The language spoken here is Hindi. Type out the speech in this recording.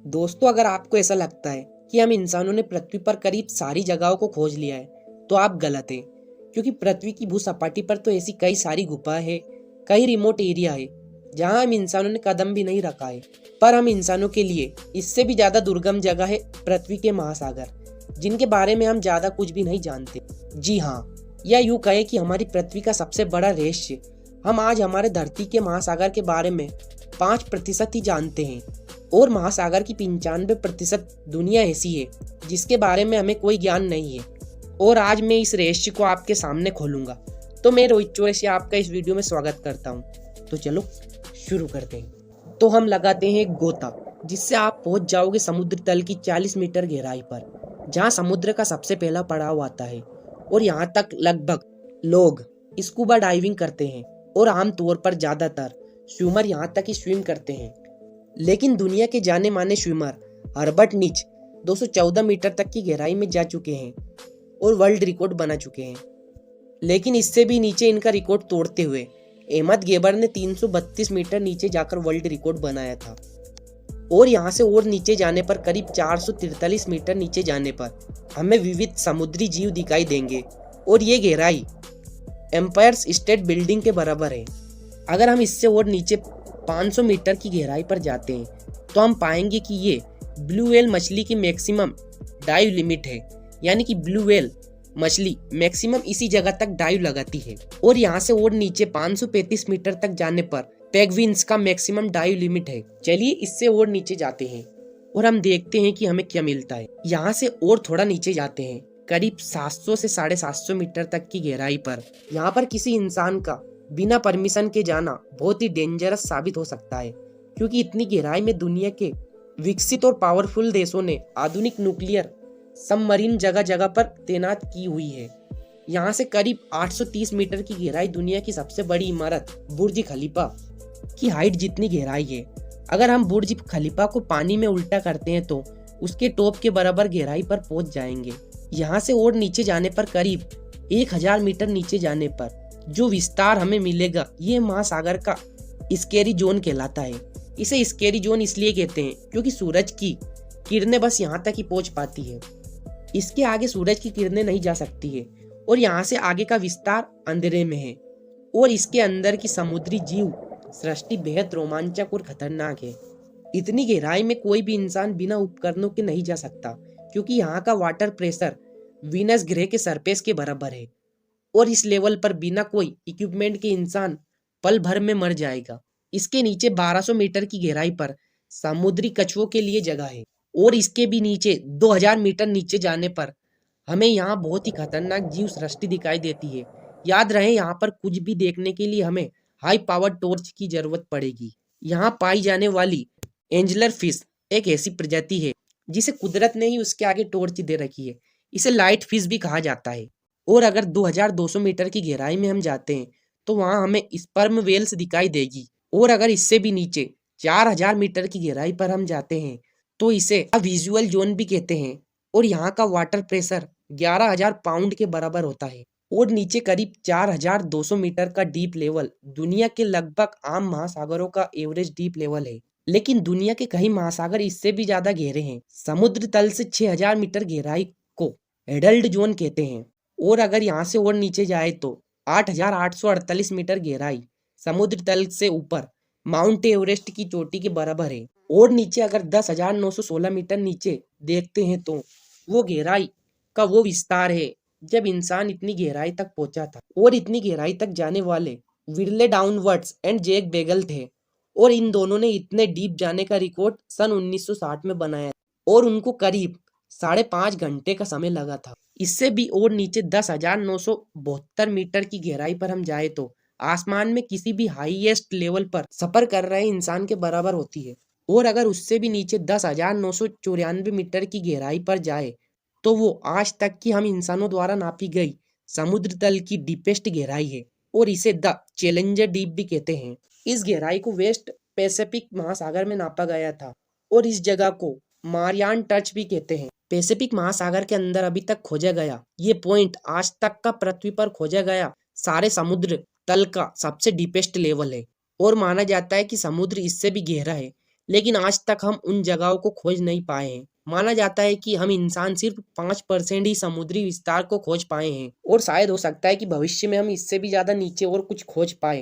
दोस्तों, अगर आपको ऐसा लगता है कि हम इंसानों ने पृथ्वी पर करीब सारी जगहों को खोज लिया है, तो आप गलत हैं। क्योंकि पृथ्वी की भूसपाटी पर तो ऐसी कई सारी गुफाएं हैं, कई रिमोट एरिया है जहां हम इंसानों ने कदम भी नहीं रखा है। पर हम इंसानों के लिए इससे भी ज्यादा दुर्गम जगह है पृथ्वी के महासागर, जिनके बारे में हम ज्यादा कुछ भी नहीं जानते। जी हाँ, या यूं कहें कि हमारी पृथ्वी का सबसे बड़ा रहस्य हम आज हमारे धरती के महासागर के बारे में 5% ही जानते हैं। और महासागर की 95% दुनिया ऐसी है जिसके बारे में हमें कोई ज्ञान नहीं है। और आज मैं इस रहस्य को आपके सामने खोलूंगा। तो मैं रोहित चौरसिया से आपका इस वीडियो में स्वागत करता हूं। तो चलो शुरू करते हैं। तो हम लगाते हैं एक गोता, जिससे आप पहुंच जाओगे समुद्र तल की 40 मीटर गहराई पर, जहां समुद्र का सबसे पहला पड़ाव आता है। और यहाँ तक लगभग लोग स्कूबा डाइविंग करते हैं और आमतौर पर ज्यादातर स्विमर यहाँ तक ही स्विम करते हैं। लेकिन दुनिया के जाने माने स्विमर हर्बर्ट नीच 214 मीटर तक की गहराई में जा चुके हैं और वर्ल्ड रिकॉर्ड बना चुके हैं। लेकिन इससे भी नीचे इनका रिकॉर्ड तोड़ते हुए अहमद गेबर ने 332 मीटर नीचे जाकर वर्ल्ड रिकॉर्ड बनाया था। और यहाँ से और नीचे जाने पर, करीब 443 मीटर नीचे जाने पर हमें विविध समुद्री जीव दिखाई देंगे। और ये गहराई एम्पायर स्टेट बिल्डिंग के बराबर है। अगर हम इससे और नीचे 500 मीटर की गहराई पर जाते हैं तो हम पाएंगे कि ये ब्लू व्हेल मछली की मैक्सिमम डाइव लिमिट है। यानी कि ब्लू व्हेल मछली मैक्सिमम इसी जगह तक डाइव लगाती है। और यहाँ से और नीचे 535 मीटर तक जाने पर पेंगुइन्स का मैक्सिमम डाइव लिमिट है। चलिए इससे और नीचे जाते हैं और हम देखते हैं कि हमें क्या मिलता है। यहाँ से और थोड़ा नीचे जाते हैं, करीब 700 से 750 मीटर तक की गहराई पर। यहाँ पर किसी इंसान का बिना परमिशन के जाना बहुत ही डेंजरस साबित हो सकता है, क्योंकि इतनी गहराई में दुनिया के विकसित और पावरफुल देशों ने आधुनिक न्यूक्लियर सबमरीन जगह जगह पर तैनात की हुई है। यहाँ से करीब 830 मीटर की गहराई दुनिया की सबसे बड़ी इमारत बुर्ज खलीफा की हाइट जितनी गहराई है। अगर हम बुर्ज खलीफा को पानी में उल्टा करते हैं तो उसके टॉप के बराबर गहराई पर पहुंच जाएंगे। यहाँ से और नीचे जाने पर, करीब 1000 मीटर नीचे जाने पर जो विस्तार हमें मिलेगा, ये महासागर का स्केरी जोन कहलाता है। इसे स्केरी जोन इसलिए कहते हैं क्योंकि सूरज की किरणें बस यहाँ तक ही पहुंच पाती है। इसके आगे सूरज की किरणें नहीं जा सकती है। और यहाँ से आगे का विस्तार अंधेरे में है। और इसके अंदर की समुद्री जीव सृष्टि बेहद रोमांचक और खतरनाक है। इतनी गहराई में कोई भी इंसान बिना उपकरणों के नहीं जा सकता, क्योंकि यहाँ का वाटर प्रेशर वीनस ग्रह के सरफेस के बराबर है। और इस लेवल पर बिना कोई इक्विपमेंट के इंसान पल भर में मर जाएगा। इसके नीचे 1200 मीटर की गहराई पर समुद्री कछुओं के लिए जगह है। और इसके भी नीचे 2000 मीटर नीचे जाने पर हमें यहाँ बहुत ही खतरनाक जीव सृष्टि दिखाई देती है। याद रहे, यहाँ पर कुछ भी देखने के लिए हमें हाई पावर टॉर्च की जरूरत पड़ेगी। यहाँ पाई जाने वाली एंजलर फिश एक ऐसी प्रजाति है जिसे कुदरत ने ही उसके आगे टॉर्च दे रखी है। इसे लाइट फिश भी कहा जाता है। और अगर 2200 मीटर की गहराई में हम जाते हैं तो वहां हमें स्पर्म वेल्स दिखाई देगी। और अगर इससे भी नीचे 4000 मीटर की गहराई पर हम जाते हैं तो इसे विजुअल जोन भी कहते हैं। और यहाँ का वाटर प्रेशर 11000 पाउंड के बराबर होता है। और नीचे करीब 4200 मीटर का डीप लेवल दुनिया के लगभग आम महासागरों का एवरेज डीप लेवल है। लेकिन दुनिया के कई महासागर इससे भी ज्यादा गहरे हैं। समुद्र तल से 6000 मीटर गहराई को एडल्ट जोन कहते हैं। और अगर यहाँ से और नीचे जाए तो 8848 मीटर गहराई समुद्र तल से ऊपर माउंट एवरेस्ट की चोटी के बराबर है। और नीचे अगर 10,916 मीटर नीचे देखते हैं तो वो गहराई का वो विस्तार है जब इंसान इतनी गहराई तक पहुंचा था। और इतनी गहराई तक जाने वाले विरले डाउनवर्ड्स एंड जैक बेगल थे। और इन दोनों ने इतने डीप जाने का रिकॉर्ड सन 1960 में बनाया और उनको करीब 5.5 घंटे का समय लगा था। इससे भी और नीचे 10,972 मीटर की गहराई पर हम जाए तो आसमान में किसी भी हाईएस्ट लेवल पर सफर कर रहे इंसान के बराबर होती है। और अगर उससे भी नीचे 10,994 मीटर की गहराई पर जाए तो वो आज तक की हम इंसानों द्वारा नापी गई समुद्र तल की डीपेस्ट गहराई है। और इसे द चैलेंजर डीप भी कहते हैं। इस गहराई को वेस्ट पैसिफिक महासागर में नापा गया था। और इस जगह को मारियान टच भी कहते हैं। पैसिफिक महासागर के अंदर अभी तक खोजा गया ये पॉइंट आज तक का पृथ्वी पर खोजा गया सारे समुद्र तल का सबसे डीपेस्ट लेवल है। और माना जाता है कि समुद्र इससे भी गहरा है, लेकिन आज तक हम उन जगहों को खोज नहीं पाए हैं। माना जाता है कि हम इंसान सिर्फ 5% ही समुद्री विस्तार को खोज पाए हैं और शायद हो सकता है कि भविष्य में हम इससे भी ज्यादा नीचे और कुछ खोज पाए।